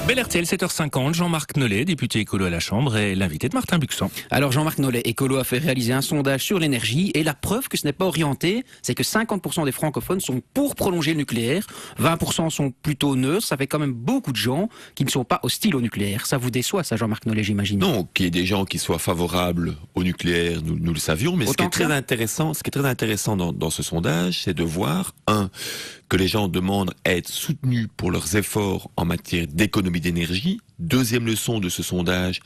Bel RTL 7h50, Jean-Marc Nollet, député écolo à la Chambre, est l'invité de Martin Buxan. Alors Jean-Marc Nollet, écolo, a fait réaliser un sondage sur l'énergie et la preuve que ce n'est pas orienté, c'est que 50% des francophones sont pour prolonger le nucléaire, 20% sont plutôt neutres, ça fait quand même beaucoup de gens qui ne sont pas hostiles au nucléaire. Ça vous déçoit ça, Jean-Marc Nollet, j'imagine? Non, qu'il y ait des gens qui soient favorables au nucléaire, nous le savions, mais ce qui est très intéressant dans ce sondage, c'est de voir, que les gens demandent à être soutenus pour leurs efforts en matière d'économie d'énergie. Deuxième leçon de ce sondage,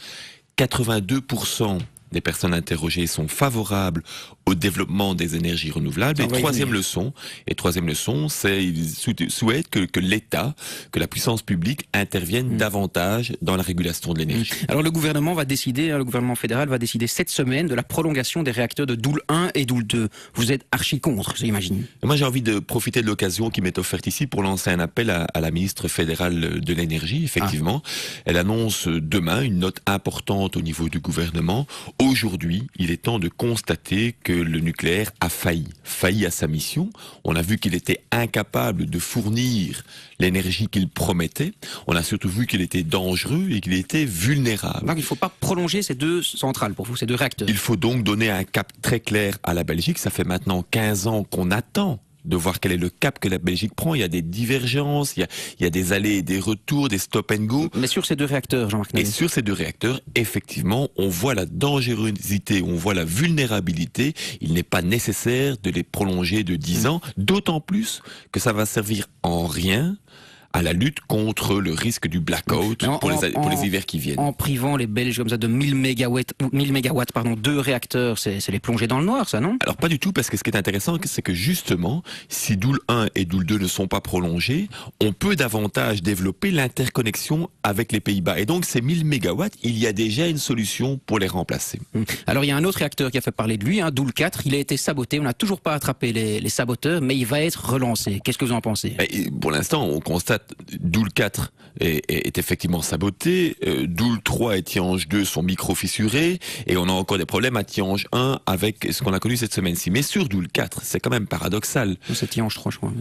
82% des personnes interrogées sont favorables au développement des énergies renouvelables. Et troisième leçon, c'est ils souhaitent que l'État, que la puissance publique intervienne davantage dans la régulation de l'énergie. Alors le gouvernement fédéral va décider cette semaine de la prolongation des réacteurs de Doel 1 et Doel 2. Vous êtes archi contre, j'imagine. Moi j'ai envie de profiter de l'occasion qui m'est offerte ici pour lancer un appel à la ministre fédérale de l'énergie. Effectivement, elle annonce demain une note importante au niveau du gouvernement. Aujourd'hui, il est temps de constater que le nucléaire a failli à sa mission. On a vu qu'il était incapable de fournir l'énergie qu'il promettait. On a surtout vu qu'il était dangereux et qu'il était vulnérable. Donc il ne faut pas prolonger ces deux centrales pour vous, ces deux réacteurs. Il faut donc donner un cap très clair à la Belgique. Ça fait maintenant 15 ans qu'on attend de voir quel est le cap que la Belgique prend. Il y a des divergences, il y a des allers et des retours, des stop and go. Mais sur ces deux réacteurs, Jean-Marc Nollet. Et sur ces deux réacteurs, effectivement, on voit la dangerosité, on voit la vulnérabilité. Il n'est pas nécessaire de les prolonger de 10 ans, d'autant plus que ça va servir en rien à la lutte contre le risque du blackout pour les hivers qui viennent. En privant les Belges comme ça de 1000 mégawatts, deux réacteurs, c'est les plonger dans le noir, ça, non? Alors pas du tout, parce que ce qui est intéressant, c'est que justement, si Doel 1 et Doel 2 ne sont pas prolongés, on peut davantage développer l'interconnexion avec les Pays-Bas. Et donc ces 1000 mégawatts, il y a déjà une solution pour les remplacer. Alors il y a un autre réacteur qui a fait parler de lui, Doel 4, il a été saboté, on n'a toujours pas attrapé les saboteurs, mais il va être relancé. Qu'est-ce que vous en pensez? Pour l'instant, on constate Doel 4 est effectivement saboté, Doel 3 et Tihange 2 sont micro-fissurés, et on a encore des problèmes à Tihange 1 avec ce qu'on a connu cette semaine-ci. Mais sur Doel 4, c'est quand même paradoxal. C'est Tihange 3, je crois.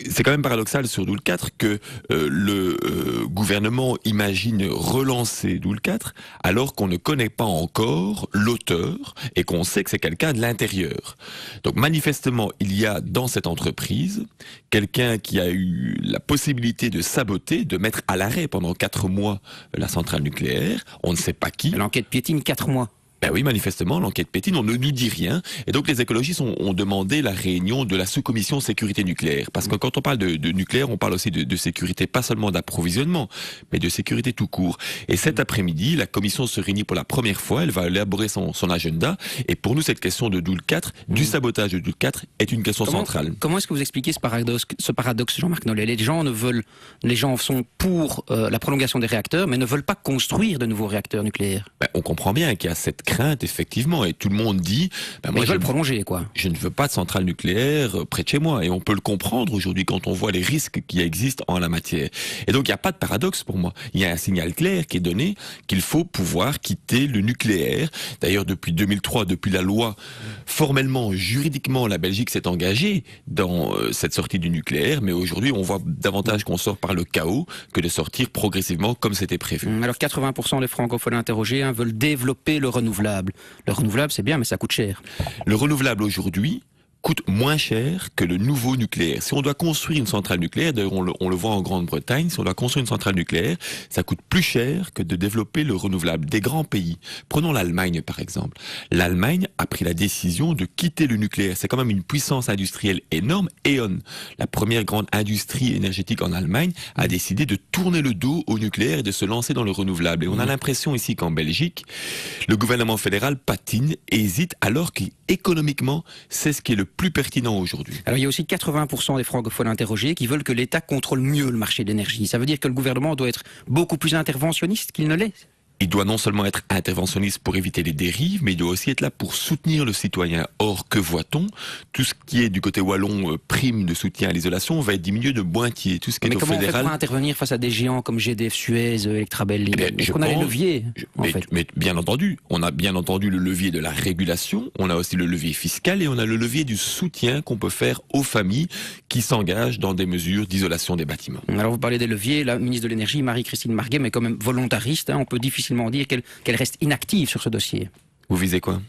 C'est quand même paradoxal sur Doel 4 que le gouvernement imagine relancer Doel 4 alors qu'on ne connaît pas encore l'auteur et qu'on sait que c'est quelqu'un de l'intérieur. Donc manifestement, il y a dans cette entreprise quelqu'un qui a eu la possibilité de saboter, de mettre à l'arrêt pendant 4 mois la centrale nucléaire. On ne sait pas qui. L'enquête piétine 4 mois. Ben oui, manifestement, l'enquête pétine, on ne nous dit rien. Et donc les écologistes ont demandé la réunion de la sous-commission sécurité nucléaire. Parce que quand on parle de nucléaire, on parle aussi de sécurité, pas seulement d'approvisionnement, mais de sécurité tout court. Et cet après-midi, la commission se réunit pour la première fois, elle va élaborer son agenda. Et pour nous, cette question de Doel 4, du sabotage de Doel 4, est une question centrale. Comment est-ce que vous expliquez ce paradoxe, Jean-Marc Nollet? Les gens sont pour la prolongation des réacteurs, mais ne veulent pas construire de nouveaux réacteurs nucléaires. Ben, on comprend bien qu'il y a cette crainte, effectivement, et tout le monde dit moi, je veux le prolonger, quoi. Je ne veux pas de centrale nucléaire près de chez moi, et on peut le comprendre aujourd'hui quand on voit les risques qui existent en la matière. Et donc il n'y a pas de paradoxe pour moi. Il y a un signal clair qui est donné qu'il faut pouvoir quitter le nucléaire. D'ailleurs, depuis 2003, depuis la loi, formellement, juridiquement, la Belgique s'est engagée dans cette sortie du nucléaire, mais aujourd'hui on voit davantage qu'on sort par le chaos que de sortir progressivement comme c'était prévu. Alors 80% des francophones interrogés veulent développer le renouvelable. Le renouvelable, c'est bien, mais ça coûte cher. Le renouvelable aujourd'hui coûte moins cher que le nouveau nucléaire. Si on doit construire une centrale nucléaire, d'ailleurs on le voit en Grande-Bretagne, si on doit construire une centrale nucléaire, ça coûte plus cher que de développer le renouvelable. Des grands pays, prenons l'Allemagne par exemple. L'Allemagne a pris la décision de quitter le nucléaire. C'est quand même une puissance industrielle énorme. E.ON, la première grande industrie énergétique en Allemagne, a décidé de tourner le dos au nucléaire et de se lancer dans le renouvelable. Et on a l'impression ici qu'en Belgique, le gouvernement fédéral patine, hésite, alors qu'économiquement, c'est ce qui est le plus pertinent aujourd'hui. Alors il y a aussi 80% des francophones interrogés qui veulent que l'État contrôle mieux le marché de l'énergie. Ça veut dire que le gouvernement doit être beaucoup plus interventionniste qu'il ne l'est? il doit non seulement être interventionniste pour éviter les dérives, mais il doit aussi être là pour soutenir le citoyen. Or, que voit-on? Tout ce qui est du côté wallon, prime de soutien à l'isolation, va être diminué de moitié. Tout ce qui est Mais au comment on fait fédéral... pour intervenir face à des géants comme GDF, Suez, Electrabel? Est-ce qu'on a les leviers mais bien entendu, on a bien entendu le levier de la régulation, on a aussi le levier fiscal et on a le levier du soutien qu'on peut faire aux familles qui s'engagent dans des mesures d'isolation des bâtiments. Alors vous parlez des leviers, la ministre de l'Énergie, Marie-Christine Marguet, mais quand même volontariste, on peut difficilement dire qu'elle reste inactive sur ce dossier. Vous visez quoi?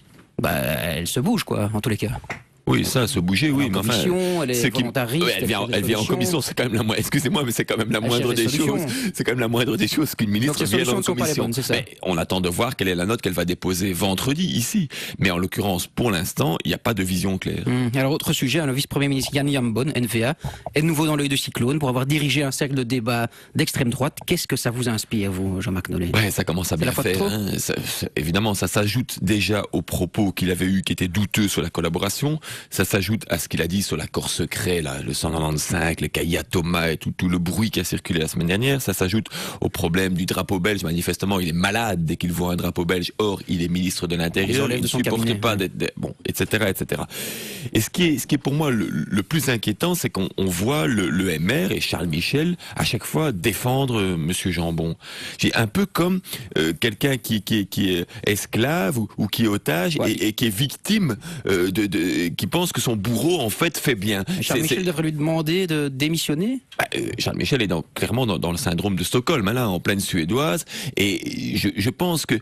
Elle se bouge, quoi, en tous les cas. Oui, ça, se bouger, oui, mais enfin... Elle est volontariste, elle vient en commission, c'est quand même excusez-moi, mais c'est quand même la moindre des choses. C'est quand même la moindre des choses qu'une ministre vienne en commission. Mais on attend de voir quelle est la note qu'elle va déposer vendredi, ici. Mais en l'occurrence, pour l'instant, il n'y a pas de vision claire. Alors, autre sujet, le vice-premier ministre Yann Yambon, NVA, est de nouveau dans l'œil de cyclone pour avoir dirigé un cercle de débat d'extrême droite. Qu'est-ce que ça vous inspire, vous, Jean-Marc Nollet? Ouais, ça commence à bien faire. Évidemment, ça s'ajoute déjà aux propos qu'il avait eus qui étaient douteux sur la collaboration. Ça s'ajoute à ce qu'il a dit sur l'accord secret, là, le 195, le Kaya Thomas et tout le bruit qui a circulé la semaine dernière. Ça s'ajoute au problème du drapeau belge. Manifestement, il est malade dès qu'il voit un drapeau belge. Or, il est ministre de l'Intérieur. Il ne supporte pas bon, etc., etc. Et ce qui est pour moi le plus inquiétant, c'est qu'on voit le MR et Charles Michel à chaque fois défendre Monsieur Jambon. J'ai un peu comme quelqu'un qui est esclave ou qui est otage et qui est victime qui pense que son bourreau en fait fait bien. Charles Michel devrait lui demander de démissionner? Charles Michel est clairement dans le syndrome de Stockholm, là, en pleine suédoise. Et je pense que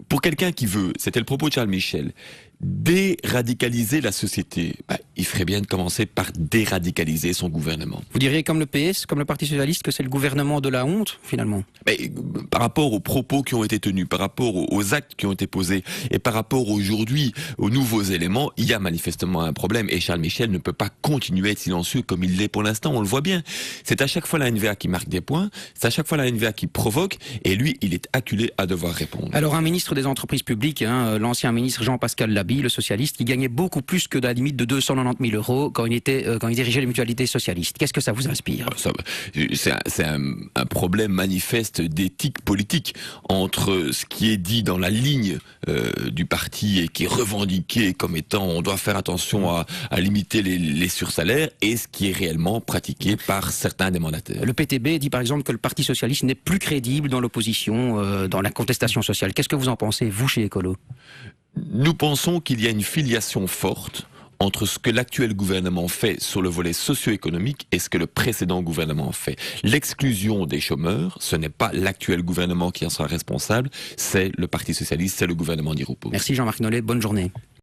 pour quelqu'un qui veut, c'était le propos de Charles Michel, déradicaliser la société, il ferait bien de commencer par déradicaliser son gouvernement. Vous diriez comme le PS, comme le Parti Socialiste, que c'est le gouvernement de la honte, finalement? Mais, par rapport aux propos qui ont été tenus, par rapport aux actes qui ont été posés, et par rapport aujourd'hui aux nouveaux éléments, il y a manifestement un problème. Et Charles Michel ne peut pas continuer à être silencieux comme il l'est pour l'instant, on le voit bien. C'est à chaque fois la NVA qui marque des points, c'est à chaque fois la NVA qui provoque, et lui, il est acculé à devoir répondre. Alors un ministre des entreprises publiques, l'ancien ministre Jean-Pascal Laby, le socialiste, qui gagnait beaucoup plus que la limite de 290 000 € quand il dirigeait les mutualités socialistes. Qu'est-ce que ça vous inspire? C'est un problème manifeste d'éthique politique entre ce qui est dit dans la ligne du parti et qui est revendiqué comme étant on doit faire attention à limiter les sursalaires et ce qui est réellement pratiqué par certains des mandataires. Le PTB dit par exemple que le Parti socialiste n'est plus crédible dans l'opposition, dans la contestation sociale. Qu'est-ce que vous en pensez, vous, chez Écolo? Nous pensons qu'il y a une filiation forte entre ce que l'actuel gouvernement fait sur le volet socio-économique et ce que le précédent gouvernement fait. L'exclusion des chômeurs, ce n'est pas l'actuel gouvernement qui en sera responsable, c'est le Parti socialiste, c'est le gouvernement d'Irupo. Merci Jean-Marc Nollet, bonne journée.